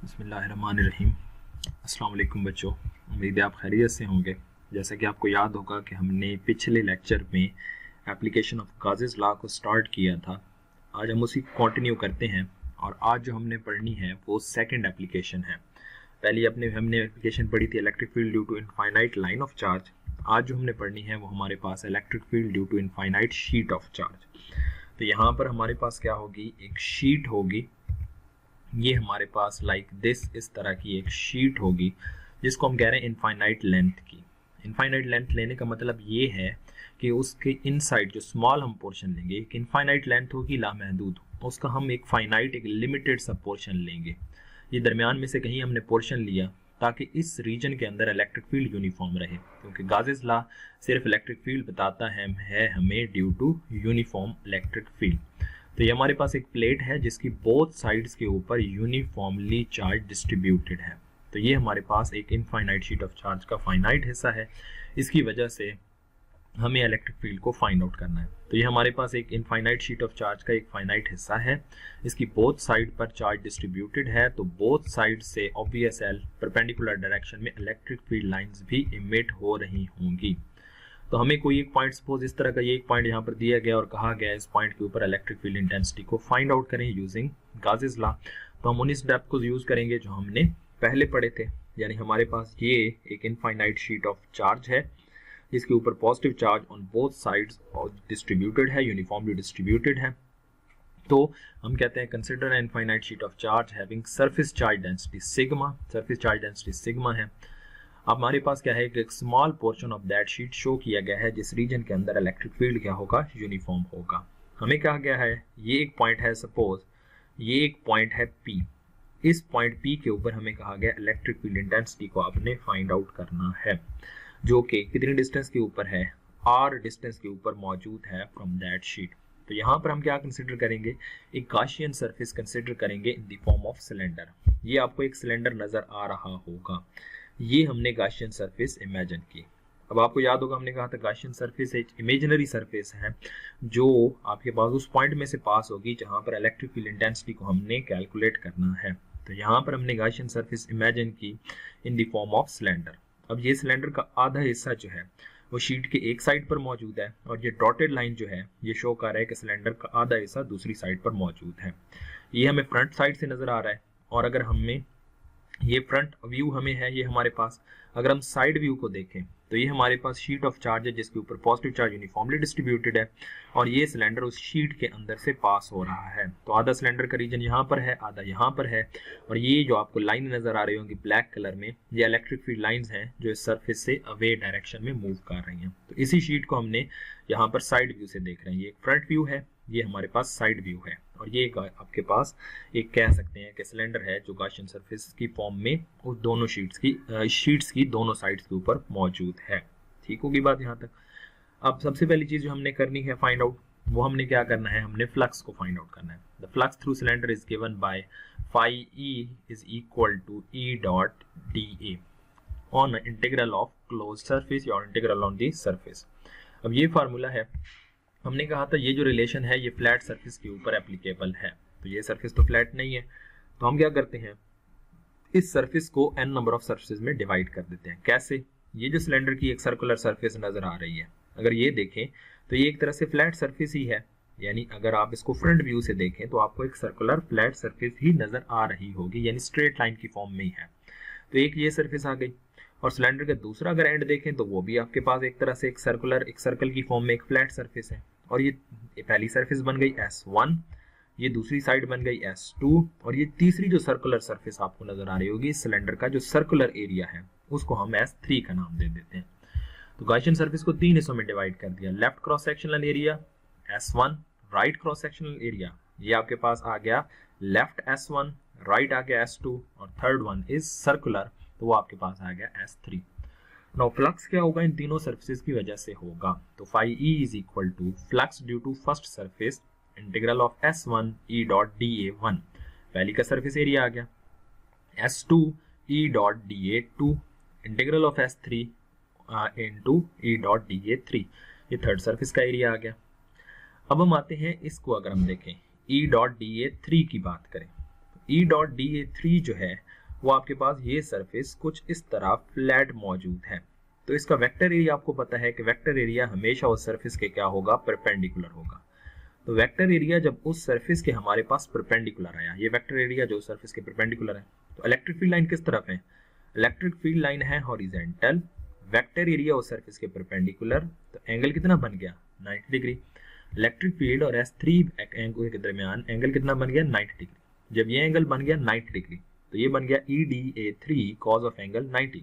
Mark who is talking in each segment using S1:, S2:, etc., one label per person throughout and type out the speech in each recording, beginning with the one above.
S1: बिस्मिल्लाहिर्रहमानिर्रहीम। अस्सलाम वालेकुम बच्चों, उम्मीद है आप खैरियत से होंगे। जैसा कि आपको याद होगा कि हमने पिछले लेक्चर में एप्लीकेशन ऑफ गाजेस लॉ को स्टार्ट किया था। आज हम उसी को कंटिन्यू करते हैं और आज जो हमने पढ़नी है वो सेकंड एप्लीकेशन है। पहले हमने एप्लीकेशन पढ़ी थी electric field due to infinite line of charge. आज जो हमने पढ़नी है वो हमारे पास electric field due to infinite sheet of charge. तो यहाँ पर हमारे पास क्या होगी, एक शीट होगी। ये हमारे पास लाइक दिस, इस तरह की एक शीट होगी जिसको हम कह रहे हैं इनफाइनाइट लेंथ की। इनफाइनाइट लेंथ लेने का मतलब ये है कि उसके इनसाइड जो स्मॉल हम पोर्शन लेंगे, एक इनफाइनाइट लेंथ होगी लामहदूद, उसका हम एक फाइनाइट, एक लिमिटेड सब पोर्शन लेंगे। ये दरमियान में से कहीं हमने पोर्शन लिया ताकि इस रीजन के अंदर इलेक्ट्रिक फील्ड यूनिफॉर्म रहे, क्योंकि गाजेस लॉ सिर्फ इलेक्ट्रिक फील्ड बताता है हमें due to uniform electric field. तो ये हमारे पास एक प्लेट है जिसकी बोथ साइड्स के ऊपर यूनिफॉर्मली चार्ज डिस्ट्रीब्यूटेड है। तो ये हमारे पास एक इनफाइनाइट शीट ऑफ चार्ज का फाइनाइट हिस्सा है। इसकी वजह से हमें इलेक्ट्रिक फील्ड को फाइंड आउट करना है। तो ये हमारे पास एक इनफाइनाइट शीट ऑफ चार्ज का एक फाइनाइट हिस्सा है। इसकी बोथ साइड पर चार्ज डिस्ट्रीब्यूटेड है, तो बोथ साइड से ऑब्वियस है परपेंडिकुलर डायरेक्शन में इलेक्ट्रिक फील्ड लाइंस भी इमिट हो रही होंगी। तो हमें कोई एक पॉइंट, सपोज इस तरह का ये एक पॉइंट यहाँ पर दिया गया और कहा गया इस पॉइंट के ऊपर इलेक्ट्रिक फील्ड इंटेंसिटी को फाइंड आउट करें यूजिंग गाजेस लॉ। तो हम उन्हीं स्टेप को यूज करेंगे जो हमने पहले पढ़े थे। यानी हमारे पास ये एक इनफाइनाइट शीट ऑफ चार्ज है जिसके ऊपर positive charge on both sides distributed है, यूनिफॉर्मली डिस्ट्रीब्यूटेड है। तो हम कहते हैं consider an infinite sheet of charge having surface charge density sigma. Surface charge density sigma है। अब हमारे पास क्या है कि एक small portion of that sheet show किया गया है जिस रीजन के अंदर इलेक्ट्रिक फील्ड क्या होगा, यूनिफॉर्म होगा। हमें कहा गया है ये एक पॉइंट है, सपोज ये एक पॉइंट है P। इस पॉइंट P के ऊपर हमें कहा गया इलेक्ट्रिक फील्ड इंटेंसिटी को आपने फाइंड आउट करना है, जो कि कितनी डिस्टेंस के ऊपर है, R डिस्टेंस के ऊपर मौजूद है फ्रॉम दैट शीट। तो यहाँ पर हम क्या कंसिडर करेंगे, एक गाशियन सरफेस कंसिडर करेंगे in the form of cylinder. ये आपको एक सिलेंडर नजर आ रहा होगा। ये हमने गाशियन सरफेस इमेजिन की। अब आपको याद होगा हमने कहा था गाशियन सरफेस एक इमेजिनरी सरफेस है जो आपके पास उस पॉइंट में से पास होगी जहां पर इलेक्ट्रिक फील्ड इंटेंसिटी को हमने कैलकुलेट करना है। तो यहाँ पर हमने गाशियन सरफेस इमेजिन की in the form of cylinder. अब ये सिलेंडर का आधा हिस्सा जो है वो शीट के एक साइड पर मौजूद है और ये डॉटेड लाइन जो है ये शो कर रहा है कि सिलेंडर का आधा हिस्सा दूसरी साइड पर मौजूद है। ये हमें फ्रंट साइड से नजर आ रहा है और अगर हमें ये फ्रंट व्यू हमें है ये हमारे पास, अगर हम साइड व्यू को देखें तो ये हमारे पास शीट ऑफ चार्ज है जिसके ऊपर पॉजिटिव चार्ज यूनिफॉर्मली डिस्ट्रीब्यूटेड है और ये सिलेंडर उस शीट के अंदर से पास हो रहा है। तो आधा सिलेंडर का रीजन यहाँ पर है, आधा यहाँ पर है, और ये जो आपको लाइन नजर आ रही होंगी ब्लैक कलर में, ये इलेक्ट्रिक फील्ड लाइंस हैं जो इस सरफेस से अवे डायरेक्शन में मूव कर रही हैं। तो इसी शीट को हमने यहाँ पर साइड व्यू से देख रहे हैं। ये एक फ्रंट व्यू है, ये हमारे पास साइड व्यू है, और ये आपके पास एक कह सकते हैं कि सिलेंडर है जो गाशियन सरफेस की फॉर्म में उस दोनों शीट्स की दोनों साइड्स के ऊपर मौजूद है। ठीक होगी बात यहाँ तक। अब सबसे पहली चीज जो हमने करनी है फाइंड आउट, वो हमने क्या करना है, हमने फ्लक्स को फाइंड आउट करना है। The flux through cylinder is given by phi E is equal to E dot D A on integral of close surface या इंटीग्रल ऑन दी सरफेस। अब ये फार्मूला है, हमने कहा था ये जो रिलेशन है ये फ्लैट सरफेस के ऊपर एप्लीकेबल है। तो ये सरफेस तो फ्लैट नहीं है, तो हम क्या करते हैं, इस सरफेस को n नंबर ऑफ सरफेस में डिवाइड कर देते हैं। कैसे, ये जो सिलेंडर की एक सर्कुलर सरफेस नजर आ रही है, अगर ये देखें तो ये एक तरह से फ्लैट सरफेस ही है। यानी अगर आप इसको फ्रंट व्यू से देखें तो आपको एक सर्कुलर फ्लैट सरफेस ही नजर आ रही होगी, यानी स्ट्रेट लाइन की फॉर्म में ही है। तो एक ये सरफेस आ गई, और सिलेंडर का दूसरा अगर एंड देखें तो वो भी आपके पास एक तरह से एक सर्कल की फॉर्म में एक फ्लैट सरफेस है, और ये पहली सरफेस बन गई S1, ये दूसरी साइड बन गई S2, और ये तीसरी जो सर्कुलर सरफेस आपको नजर आ रही होगी सिलेंडर का जो सर्कुलर एरिया है उसको हम S3 का नाम दे देते हैं। तो गाशियन सरफेस को तीन हिस्सों में डिवाइड कर दिया। Left cross sectional area S1, right cross sectional area ये आपके पास आ गया लेफ्ट S1, राइट आ गया S2, और थर्ड वन इज सर्कुलर, तो वो आपके पास आ गया S3। नाउ फ्लक्स क्या होगा, इन तीनों सरफेसेस की वजह से होगा। तो phi E is equal to flux due to first surface integral of S1 E dot DA1, पहली का सरफेस एरिया आ गया, S2 E dot DA2 integral of S3 into E dot DA3, ये थर्ड सरफेस का area आ गया। अब हम आते हैं इसको, अगर हम देखें E डॉट DA3 की बात करें, E.dA3 जो है वो आपके पास ये सरफेस कुछ इस तरह फ्लैट मौजूद है। तो इसका वेक्टर एरिया आपको पता है कि वेक्टर एरिया हमेशा उस सरफेस के क्या होगा, परपेंडिकुलर होगा। तो वेक्टर एरिया जब उस सरफेस के हमारे पास परपेंडिकुलर आया, ये वेक्टर एरिया जो सरफेस के परपेंडिकुलर है, तो इलेक्ट्रिक फील्ड लाइन किस तरफ है, इलेक्ट्रिक फील्ड लाइन है हॉरिजेंटल, वेक्टर एरिया उस सरफेस के परपेंडिकुलर, तो एंगल कितना बन गया 90 डिग्री। इलेक्ट्रिक फील्ड और S3 एंगल के दरमियान एंगल कितना बन गया 90 डिग्री। जब ये एंगल बन गया 90 डिग्री तो ये बन गया EDA3 cause of angle 90,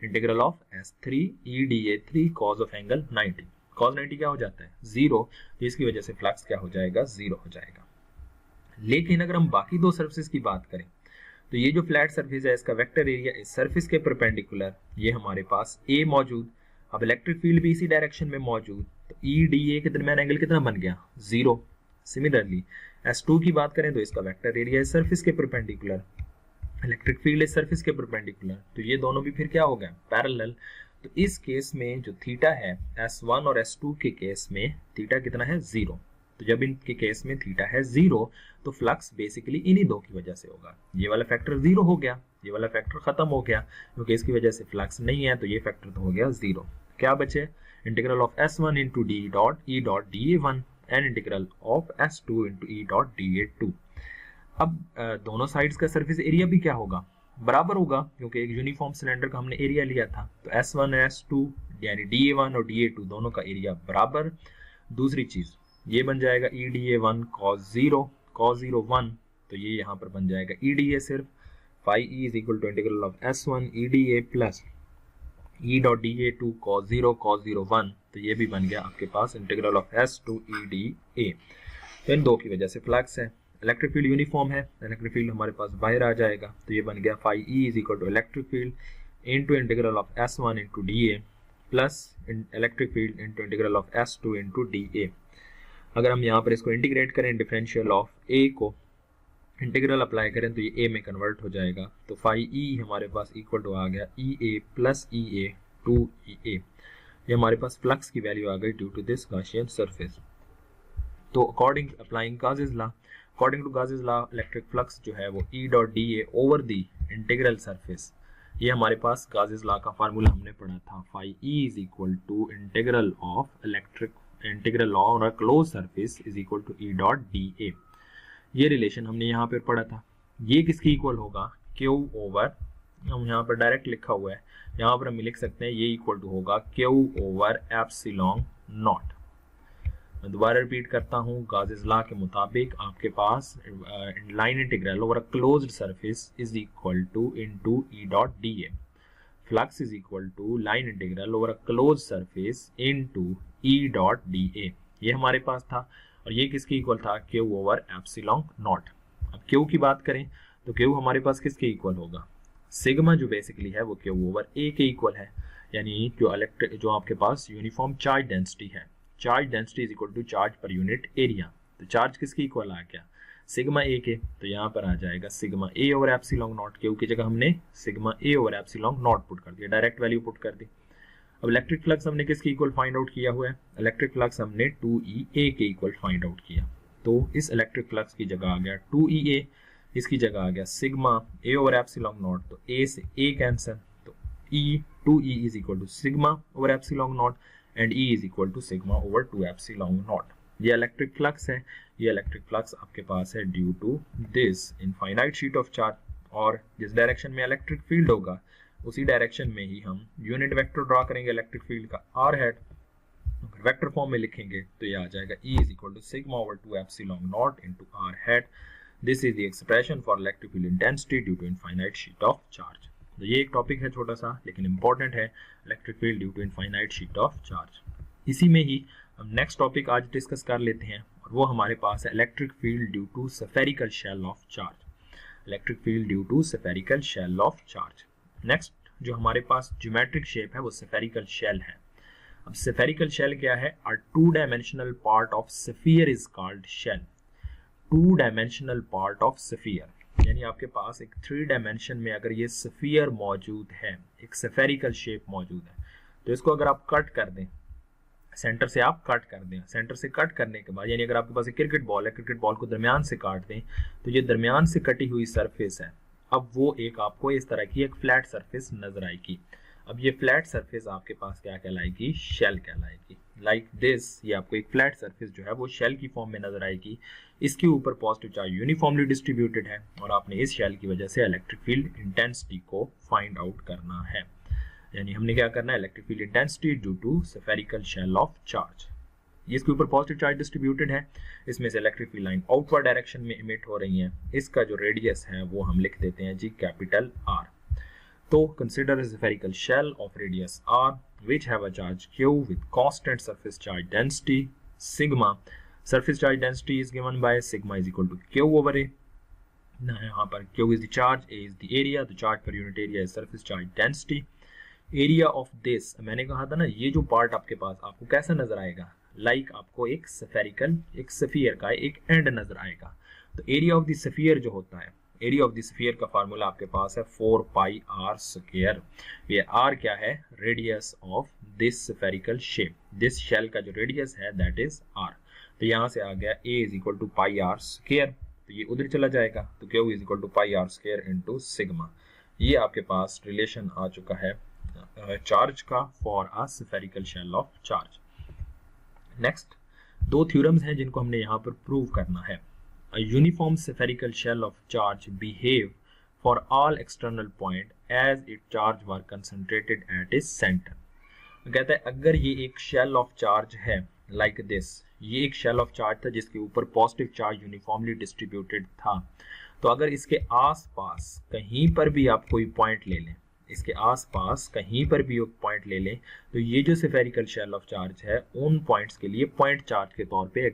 S1: integral of S3 EDA3 cause of angle 90। Cos 90 क्या हो जाता है 0, तो इसकी वजह से फ्लक्स क्या हो जाएगा 0 हो जाएगा। लेकिन अगर हम बाकी दो सर्फेस की बात करें तो ये जो फ्लैट सरफेस है इसका वेक्टर एरिया इस सरफेस के परपेंडिकुलर, ये हमारे पास A मौजूद, अब इलेक्ट्रिक फील्ड भी इसी डायरेक्शन में मौजूद, तो EDA के दरमियान एंगल कितना बन गया 0। सिमिलरली S2 की बात करें तो इसका वेक्टर एरिया इस सरफेस के परपेंडिकुलर, इलेक्ट्रिक फील्ड इस सरफेस के परपेंडिकुलर, तो ये दोनों भी फिर क्या हो गया पैरेलल। तो इस केस में जो थीटा है S1 और S2 के केस में थीटा कितना है 0। तो जब इनके केस में थीटा है 0 तो फ्लक्स बेसिकली इन्हीं दो की वजह से होगा। ये वाला फैक्टर 0 हो गया, ये वाला फैक्टर खत्म हो गया, क्योंकि इसकी वजह से फ्लक्स नहीं है, तो ये फैक्टर तो हो गया 0। क्या बचे, integral of S1 into D dot E dot DA1 and integral of S2 into E dot DA2। अब दोनों साइड्स का सरफेस एरिया भी क्या होगा, बराबर होगा, क्योंकि एक यूनिफॉर्म सिलेंडर का हमने एरिया लिया था। तो S1 S2 यानी DA1 और DA2 दोनों का एरिया बराबर। दूसरी चीज ये बन जाएगा EDA1 cos 0 1, तो ये यहाँ पर बन जाएगा EDA सिर्फ, phi E is equal to integral of S1 EDA plus E dot DA2 cos 0 1, तो ये भी बन गया आपके पास इंटीग्रल ऑफ S2 EDA। तो इन दो की वजह से फ्लक्स है। इलेक्ट्रिक फील्ड यूनिफॉर्म है, इलेक्ट्रिक फील्ड हमारे पास बाहर आ जाएगा, तो ये बन गया phi E is equal to electric field into integral of S1 into DA plus electric field into integral of S2 into DA। अगर हम यहाँ पर इसको इंटीग्रेट करें, डिफरेंशियल ऑफ A को इंटीग्रल अप्लाई करें तो ये A में कन्वर्ट हो जाएगा, तो phi E हमारे पास इक्वल टू आ गया EA प्लस EA 2EA। ये हमारे पास फ्लक्स की वैल्यू आ गई due to this Gaussian surface. तो according applying Gauss's law, according to Gauss's law electric flux जो है वो E dot DA over the integral surface, ये हमारे पास गाउसेस लॉ का फार्मूला हमने पढ़ा था, phi E is equal to integral of electric integral law on a close surface is equal to E dot DA। ये रिलेशन हमने यहाँ पर पढ़ा था। ये किसकी इक्वल होगा, Q ओवर, हम यहाँ पर डायरेक्ट लिखा हुआ है, यहाँ पर हम लिख सकते हैं ये इक्वल टू होगा Q ओवर एप्सिलॉन नॉट। मैं दोबारा रिपीट करता हूँ, गाउसेस लॉ के मुताबिक आपके पास line integral over a closed surface is equal to into E dot DA, flux is equal to line integral over a closed surface into E dot DA। ये हमारे पास था, और ये किसके इक्वल था, Q ओवर एप्सिलॉन नॉट। अब Q की बात करें तो Q हमारे पास किसके इक्वल होगा, सिग्मा जो बेसिकली है वो Q ओवर A के इक्वल है, यानी जो आपके पास यूनिफॉर्म चार्ज डेंसिटी है, charge density is equal to charge पर यूनिट एरिया। तो चार्ज किसके इक्वल आ गया, सिग्मा A के, तो यहाँ पर आ जाएगा sigma A over epsilon naught. Q की जगह हमने sigma A over epsilon naught put कर दिया, डायरेक्ट वैल्यू पुट कर दी। अब इलेक्ट्रिक फ्लक्स हमने किसके इक्वल फाइंड आउट किया हुआ है, इलेक्ट्रिक फ्लक्स हमने 2EA के इक्वल फाइंड आउट किया। तो इस इलेक्ट्रिक फ्लक्स की जगह आ गया 2EA, इसकी जगह आ गया sigma A over epsilon naught, तो A से A कैंसिल, तो E 2E is equal to sigma over epsilon naught and E is equal to sigma over 2 epsilon naught. ये इलेक्ट्रिक फ्लक्स है, ये इलेक्ट्रिक फ्लक्स आपके पास है due to this infinite sheet of charge, और जिस direction में इलेक्ट्रिक फील्ड होगा उसी डायरेक्शन में ही हम यूनिट वेक्टर ड्रॉ करेंगे इलेक्ट्रिक फील्ड का, आर हेड। अगर वेक्टर फॉर्म में लिखेंगे तो ये आ जाएगा E is equal to sigma over 2 epsilon naught into r hat. This is the expression for electric field intensity due to infinite sheet of charge. तो ये एक टॉपिक है छोटा सा लेकिन इंपॉर्टेंट है, electric field due to infinite sheet of charge. इसी में ही हम नेक्स्ट टॉपिक आज डिस्कस कर लेते हैं, और वो हमारे पास है electric field due to spherical shell of charge. Electric field due to spherical shell of charge. Next जो हमारे पास ज्योमेट्रिक शेप है वो स्फेरिकल शेल है। अब स्फेरिकल शेल क्या है, a 2 dimensional part of sphere is called shell. 2 dimensional part of sphere, यानी आपके पास एक 3 डायमेंशन में अगर ये स्फीयर मौजूद है, एक स्फेरिकल शेप मौजूद है, तो इसको अगर आप कट कर दें सेंटर से आप कट कर दें। सेंटर से कट करने के बाद, यानी अगर आपके पास एक क्रिकेट बॉल है, क्रिकेट बॉल को दरमियान से काट दें, तो ये दरमियान से कटी हुई सरफेस है, अब वो एक आपको इस तरह की एक फ्लैट सरफेस नजर आएगी। अब ये फ्लैट सरफेस आपके पास क्या कहलाएगी? शेल कहलाएगी। लाइक दिस, ये आपको एक फ्लैट सरफेस जो है वो शेल की फॉर्म में नजर आएगी। इसके ऊपर पॉजिटिव चार्ज यूनिफॉर्मली डिस्ट्रीब्यूटेड है और आपने इस शेल की वजह से इलेक्ट्रिक फील्ड इंटेंसिटी को फाइंड आउट करना है। यानी हमने क्या करना है? Electric field intensity due to spherical shell of charge. इसके ऊपर पॉजिटिव चार्ज डिस्ट्रीब्यूटेड है, इसमें से electric field line outward direction में इमिट हो रही है। इसका जो रेडियस है वो हम लिख देते हैं जी कैपिटल आर। तो consider a spherical shell of radius r which have a charge q with constant surface charge density sigma. Surface charge density is given by sigma is equal to q over a. यहाँ पर q is the charge, a is the area, the charge per unit area is surface charge density. Area of this, मैंने कहा था ना, ये जो part आपके पास आपको कैसा नजर आएगा? लाइक आपको एक स्फेरिकल, एक स्फीयर का एक एंड नजर आएगा। तो एरिया ऑफ द स्फीयर जो होता है, एरिया ऑफ द स्फीयर का फार्मूला आपके पास है 4 पाई आर स्क्वायर। ये आर क्या है? Radius of this spherical shape. This shell का जो रेडियस है दैट इज आर। तो यहाँ से आ गया a is equal to pi r square, तो ये उधर चला जाएगा, तो q is equal to pi r square into sigma. ये आपके पास रिलेशन आ चुका है चार्ज का for a spherical shell of charge. Next दो थ्योरम्स हैं जिनको हमने यहाँ पर प्रूव करना है। A uniform spherical shell of charge behave for all external point as its charge were concentrated at its center. कहता है अगर ये एक शेल ऑफ चार्ज है like this, ये एक शेल ऑफ चार्ज था जिसके ऊपर पॉजिटिव चार्ज यूनिफॉर्मली डिस्ट्रीब्यूटेड था, तो अगर इसके आसपास कहीं पर भी आप कोई पॉइंट ले लें, इसके आसपास कहीं पर भी एक पॉइंट ले लें, तो ये जो स्फेरिकल शेल ऑफ चार्ज है उन पॉइंट्स के लिए पॉइंट चार्ज के तौर पे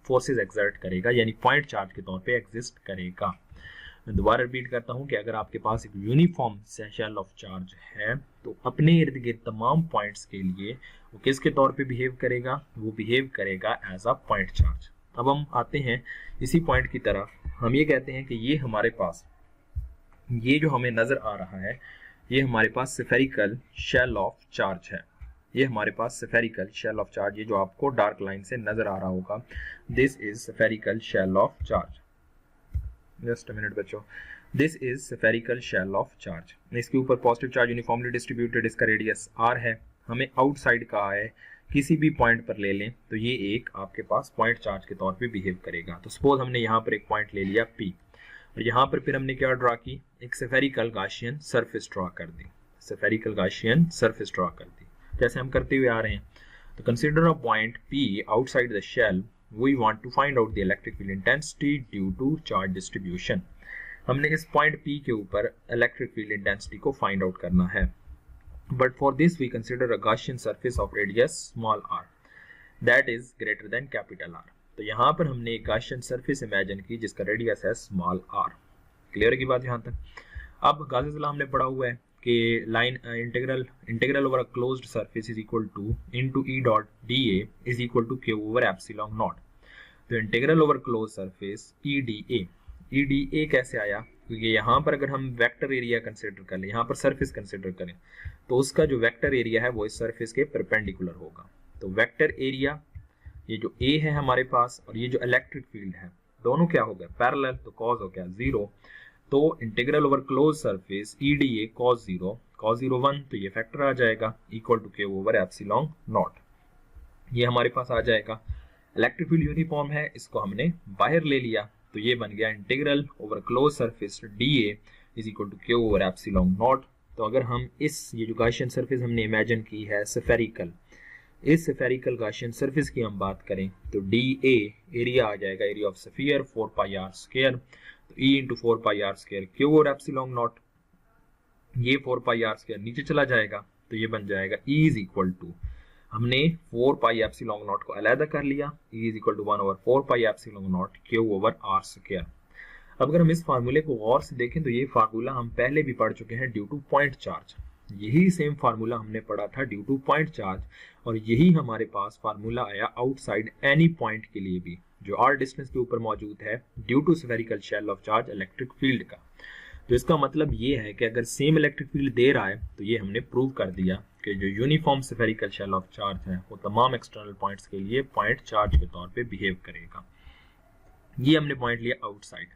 S1: फोर्सेस एक्सर्ट करेगा, यानी पॉइंट चार्ज के तौर पे एग्जिस्ट करेगा। मैं दोबारा रिपीट करता हूं कि अगर आपके पास एक यूनिफॉर्म शेल ऑफ चार्ज है तो अपने इर्द गिर्द तमाम पॉइंट्स के लिए वो किसके तौर पे बिहेव करेगा? वो बिहेव करेगा एज अ पॉइंट चार्ज। अब हम आते हैं इसी पॉइंट की तरफ। हम ये कहते हैं कि ये हमारे पास, ये जो हमें नजर आ रहा है, ये हमारे पास स्फेरिकल शेल ऑफ चार्ज है। ये हमारे पास स्फेरिकल शेल ऑफ चार्ज, ये जो आपको डार्क लाइन से नजर आ रहा होगा, this is spherical shell of charge. Just a minute बच्चों, this is spherical shell of charge. इसके ऊपर पॉजिटिव चार्ज यूनिफॉर्मली डिस्ट्रीब्यूटेड, इसका रेडियस आर है, हमें आउटसाइड का है, किसी भी पॉइंट पर ले लें तो ये एक आपके पास पॉइंट चार्ज के तौर पे बिहेव करेगा। तो सपोज हमने यहाँ पर एक पॉइंट ले लिया P, और यहाँ पर फिर हमने क्या ड्रा की? एक स्फेरिकल गाशियन सरफेस ड्रा कर दी, स्फेरिकल गाशियन सरफेस ड्रा कर दी जैसे हम करते हुए आ रहे हैं। तो consider a point P outside the shell, we want to find out the electric field intensity due to charge distribution. हमने इस पॉइंट P के ऊपर इलेक्ट्रिक फील्ड इंटेंसिटी को फाइंड आउट करना है, but for this we consider a Gaussian surface of radius small r that is greater than capital R। तो यहाँ पर हमने एक गाशियन सरफेस इमेजिन की जिसका रेडियस है स्मॉल r। क्लियर है की बात यहाँ तक? अब गाउस लॉ हमने पढ़ा हुआ है कि line integral over a closed surface is equal to into E dot dA is equal to Q over epsilon naught. तो integral over close surface EDA कैसे आया? क्योंकि यहाँ पर अगर हम वेक्टर एरिया कंसिडर कर लें, यहाँ पर सरफेस कंसिडर करें, तो उसका जो वेक्टर एरिया है वो इस सरफेस के परपेंडिकुलर होगा। तो वेक्टर एरिया, ये जो A है हमारे पास और ये जो इलेक्ट्रिक फील्ड है, दोनों क्या हो गए? पैरेलल, तो कॉस हो गया 0। तो integral over close surface EDA cos 0 1, तो ये फैक्टर आ जाएगा equal to Q over epsilon naught. ये हमारे पास आ जाएगा। इलेक्ट्रिक फील्ड यूनिफॉर्म है, इसको हमने बाहर ले लिया, तो ये बन गया integral over close surface DA is equal to Q over epsilon naught. तो अगर हम ये जो गाशियन सरफेस हमने इमेजिन की है स्फेरिकल, इस स्फेरिकल गाशियन सरफेस की हम बात करें तो DA एरिया आ जाएगा, area of sphere 4 pi r square, तो E इंटू 4 पाई r स्क्वायर Q और एप्सिलॉन नॉट। ये 4 पाई r स्क्वायर नीचे चला जाएगा, तो ये बन जाएगा E इज इक्वल टू, हमने 4 पाई एप्सिलॉन नॉट को अलग कर लिया, E is equal to 1 over 4 pi epsilon naught Q over r square. अब अगर हम इस फार्मूले को गौर से देखें तो ये फार्मूला हम पहले भी पढ़ चुके हैं ड्यू टू पॉइंट चार्ज। यही सेम फार्मूला हमने पढ़ा था ड्यू टू पॉइंट चार्ज, और यही हमारे पास फार्मूला आया आउटसाइड एनी पॉइंट के लिए भी जो r डिस्टेंस के ऊपर मौजूद है due to spherical shell of charge electric field का। तो इसका मतलब ये है कि अगर सेम इलेक्ट्रिक फील्ड दे रहा है तो ये हमने प्रूव कर दिया कि जो uniform spherical shell of charge है वो तमाम एक्सटर्नल पॉइंट्स के लिए पॉइंट चार्ज के तौर पे बिहेव करेगा। ये हमने पॉइंट लिया आउटसाइड।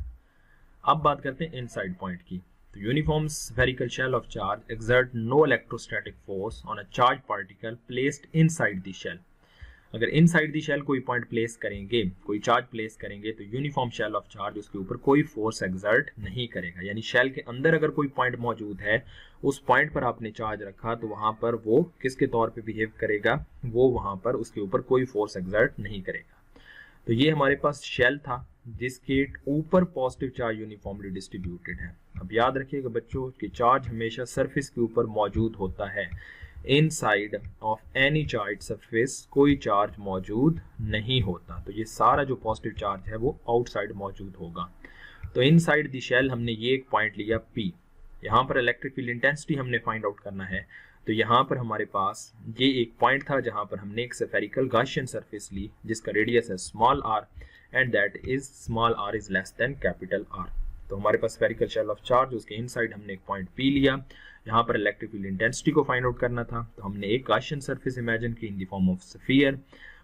S1: अब बात करते हैं इनसाइड पॉइंट की। तो uniform spherical shell of charge exert no electrostatic force on a charge particle placed inside the shell. अगर इनसाइड दी शेल कोई पॉइंट प्लेस करेंगे, कोई चार्ज प्लेस करेंगे, तो यूनिफॉर्म शेल ऑफ चार्ज उसके ऊपर कोई फोर्स एक्सर्ट नहीं करेगा। यानी शेल के अंदर अगर कोई पॉइंट मौजूद है, उस पॉइंट पर आपने चार्ज रखा, तो वहां पर वो किसके तौर पे बिहेव करेगा, वो वहां पर उसके ऊपर कोई फोर्स एक्सर्ट नहीं करेगा। तो ये हमारे पास शेल था जिसके ऊपर पॉजिटिव चार्ज यूनिफॉर्मली डिस्ट्रीब्यूटेड है। अब याद रखिएगा बच्चों कि चार्ज हमेशा सरफेस के ऊपर मौजूद होता है, inside of any charge surface कोई चार्ज मौजूद नहीं होता। तो ये सारा जो पॉजिटिव चार्ज है वो आउटसाइड मौजूद होगा। तो इनसाइड द शेल हमने ये एक पॉइंट लिया P। यहाँ पर इलेक्ट्रिक फील्ड इंटेंसिटी हमने फाइंड आउट करना है। तो यहाँ पर हमारे पास ये एक पॉइंट था जहाँ पर हमने एक स्फेरिकल गॉसियन सरफेस ली जिसका रेडियस है small r and that is small r is less than capital R। तो हमारे पास स्फेरिकल शेल ऑफ चार्ज, उसके इनसाइड हमने एक पॉइंट P लिया। यहाँ पर इलेक्ट्रिक फील्ड इंटेंसिटी को फाइंड आउट करना था, तो हमने एक गॉसियन सरफेस इमेजिन की in the form of sphere,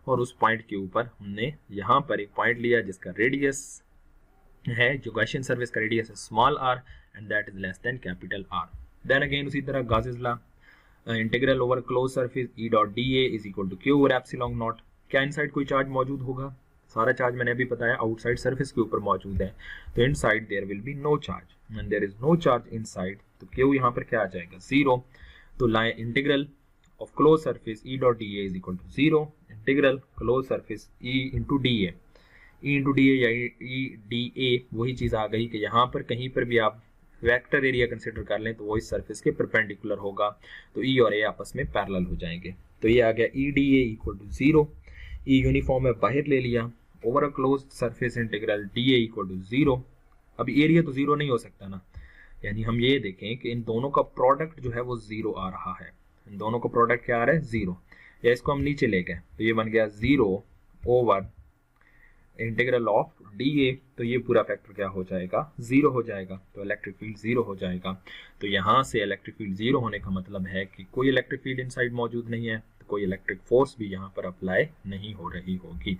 S1: और उस पॉइंट के ऊपर हमने यहाँ पर एक पॉइंट लिया जिसका रेडियस है, जो गॉसियन सरफेस का रेडियस है small r and that is less than capital R। Then again उसी तरह Gauss's law, integral over close surface E dot dA is equal to Q over epsilon naught. क्या inside कोई charge मौजूद होगा? सारा charge मैंने अभी बताया आउटसाइड सरफेस के ऊपर मौजूद है। तो inside there will be no charge and there is no charge inside, तो Q यहाँ पर क्या आ जाएगा? 0। तो line integral of close surface E dot dA is equal to 0, integral close surface E into dA, E into dA या E dA वही चीज आ गई कि यहाँ पर कहीं पर भी आप वेक्टर एरिया कंसिडर कर लें तो वो इस सरफेस के परपेंडिकुलर होगा, तो E और A आपस में पैरेलल हो जाएंगे। तो ये आ गया E dA equal to 0, E uniform है बाहर ले लिया, over a close surface integral dA equal to 0। अब एरिया तो 0 नहीं हो सकता ना, यानी हम ये देखें कि इन दोनों का प्रोडक्ट जो है वो 0 आ रहा है। इन दोनों का प्रोडक्ट क्या आ रहा है? 0। या इसको हम नीचे ले गए तो ये बन गया 0 ओवर इंटीग्रल ऑफ dA, तो ये पूरा फैक्टर क्या हो जाएगा? 0 हो जाएगा। तो इलेक्ट्रिक फील्ड 0 हो जाएगा। तो यहाँ से इलेक्ट्रिक फील्ड 0 होने का मतलब है कि कोई इलेक्ट्रिक फील्ड इनसाइड मौजूद नहीं है, तो कोई इलेक्ट्रिक फोर्स भी यहाँ पर अप्लाई नहीं हो रही होगी।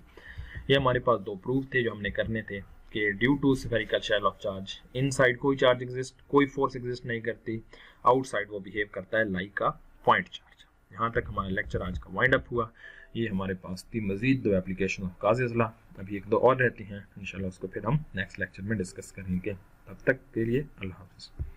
S1: ये हमारे पास दो प्रूफ थे जो हमने करने थे कि due to spherical shell of charge inside कोई चार्ज एग्जिस्ट, कोई फोर्स एग्जिस्ट नहीं करती, आउटसाइड वो बिहेव करता है लाइक का पॉइंट चार्ज। यहाँ तक हमारा लेक्चर आज का वाइंड अप हुआ। ये हमारे पास थी मजीद 2 एप्लीकेशन ऑफ गासेस लॉ, अभी 1-2 और रहती हैं, इंशाल्लाह उसको फिर हम नेक्स्ट लेक्चर में डिस्कस करेंगे। तब तक के लिए अल्लाह हाफ़िज़।